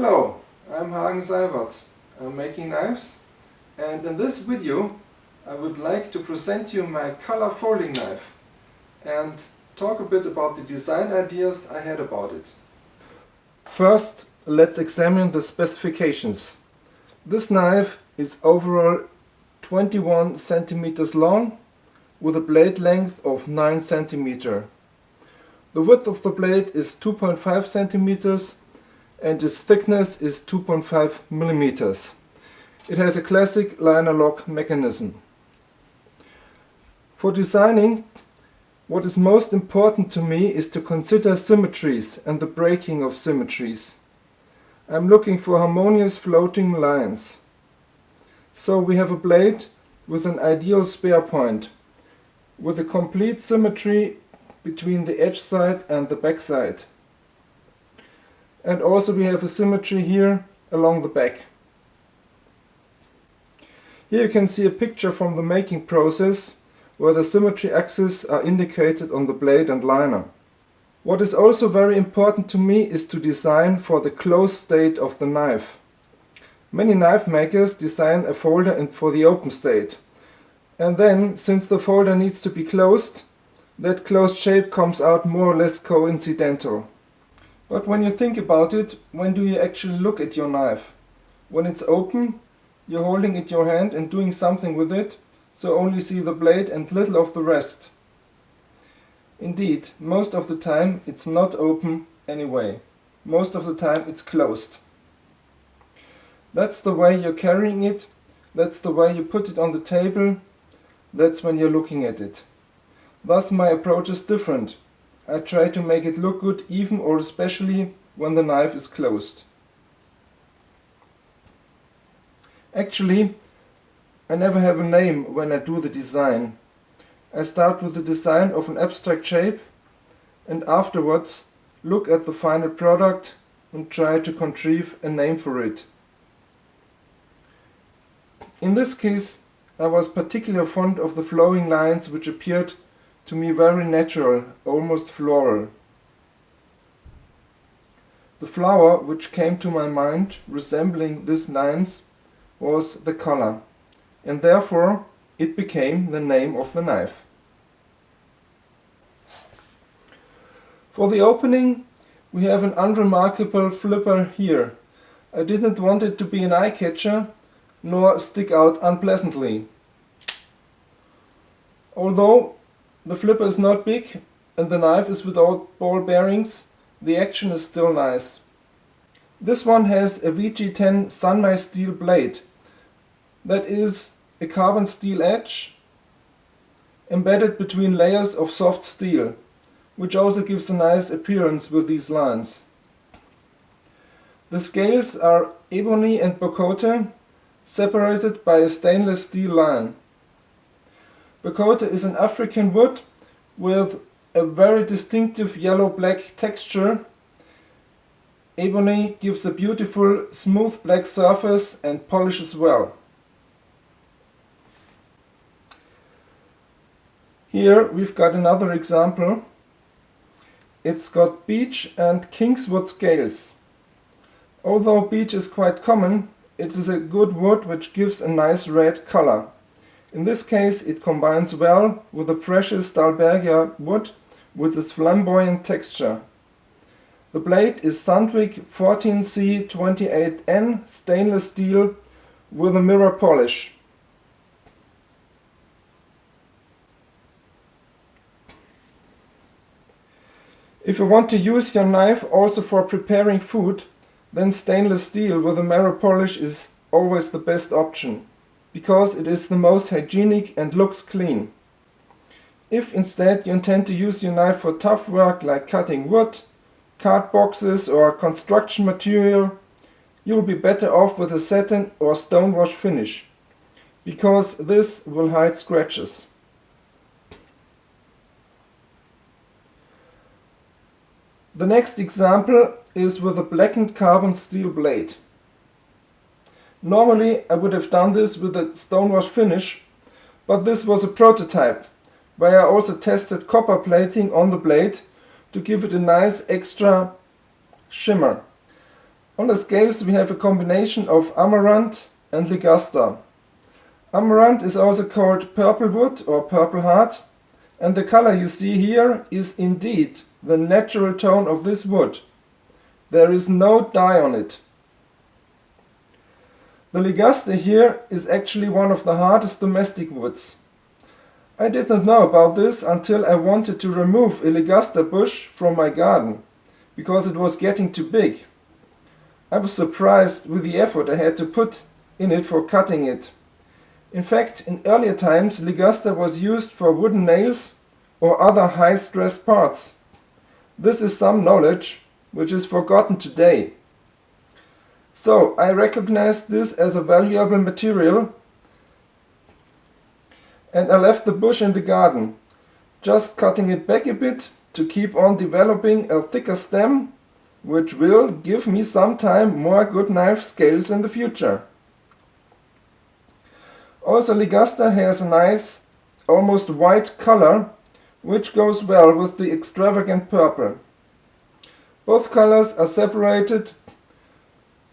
Hello, I'm Seibert. I'm making knives, and in this video I would like to present you my Calla folding knife and talk a bit about the design ideas I had about it. First, let's examine the specifications. This knife is overall 21 centimeters long with a blade length of 9 centimeters. The width of the blade is 2.5 centimeters and its thickness is 2.5 millimeters. It has a classic liner lock mechanism. For designing, what is most important to me is to consider symmetries and the breaking of symmetries. I'm looking for harmonious floating lines. So we have a blade with an ideal spare point, with a complete symmetry between the edge side and the back side. And also we have a symmetry here along the back. Here you can see a picture from the making process where the symmetry axes are indicated on the blade and liner. What is also very important to me is to design for the closed state of the knife. Many knife makers design a folder for the open state. And then, since the folder needs to be closed, that closed shape comes out more or less coincidental. But when you think about it, when do you actually look at your knife? When it's open, you're holding it in your hand and doing something with it, so only see the blade and little of the rest. Indeed, most of the time it's not open anyway. Most of the time it's closed. That's the way you're carrying it, that's the way you put it on the table, that's when you're looking at it. Thus my approach is different. I try to make it look good even or especially when the knife is closed. Actually, I never have a name when I do the design. I start with the design of an abstract shape and afterwards look at the final product and try to contrive a name for it. In this case, I was particularly fond of the flowing lines which appeared to me very natural, almost floral. The flower which came to my mind resembling these lines was the Calla, and therefore it became the name of the knife. For the opening we have an unremarkable flipper here. I didn't want it to be an eye-catcher nor stick out unpleasantly. Although the flipper is not big and the knife is without ball bearings, the action is still nice. This one has a VG10 sunmise steel blade. That is a carbon steel edge embedded between layers of soft steel, which also gives a nice appearance with these lines. The scales are ebony and bocote, separated by a stainless steel line. Bocote is an African wood with a very distinctive yellow-black texture. Ebony gives a beautiful smooth black surface and polishes well. Here we've got another example. It's got beech and kingswood scales. Although beech is quite common, it is a good wood which gives a nice red color. In this case it combines well with the precious Dalbergia wood with its flamboyant texture. The blade is Sandvik 14C28N stainless steel with a mirror polish. If you want to use your knife also for preparing food, then stainless steel with a mirror polish is always the best option, because it is the most hygienic and looks clean. If instead you intend to use your knife for tough work like cutting wood, card boxes or construction material, you will be better off with a satin or stonewash finish, because this will hide scratches. The next example is with a blackened carbon steel blade. Normally I would have done this with a stonewash finish, but this was a prototype, where I also tested copper plating on the blade to give it a nice extra shimmer. On the scales we have a combination of amaranth and liguster. Amaranth is also called purple wood or purple heart, and the color you see here is indeed the natural tone of this wood. There is no dye on it. The liguster here is actually one of the hardest domestic woods. I did not know about this until I wanted to remove a liguster bush from my garden, because it was getting too big. I was surprised with the effort I had to put in it for cutting it. In fact, in earlier times liguster was used for wooden nails or other high-stress parts. This is some knowledge which is forgotten today. So I recognized this as a valuable material and I left the bush in the garden, just cutting it back a bit to keep on developing a thicker stem, which will give me sometime more good knife scales in the future. Also liguster has a nice, almost white color, which goes well with the extravagant purple. Both colors are separated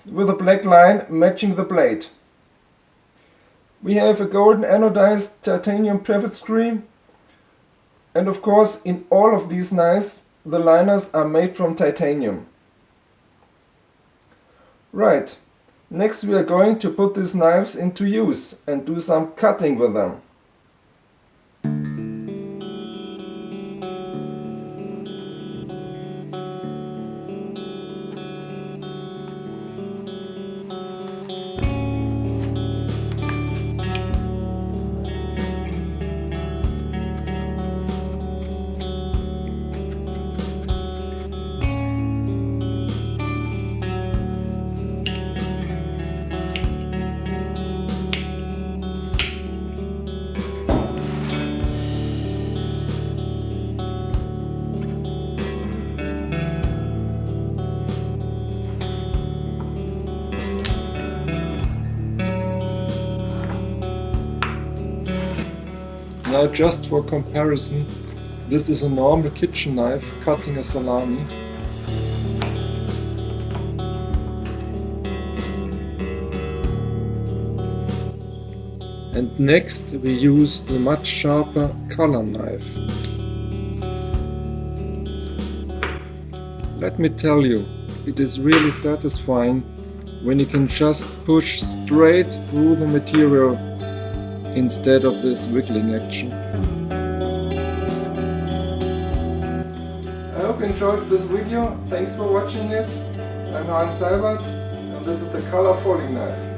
with a black line matching the blade. We have a golden anodized titanium pivot screw, and of course in all of these knives the liners are made from titanium. Right, next we are going to put these knives into use and do some cutting with them. Now just for comparison, this is a normal kitchen knife cutting a salami. And next we use the much sharper Calla knife. Let me tell you, it is really satisfying when you can just push straight through the material instead of this wiggling action. I hope you enjoyed this video. Thanks for watching it. I'm Seibert and this is the Calla folding knife.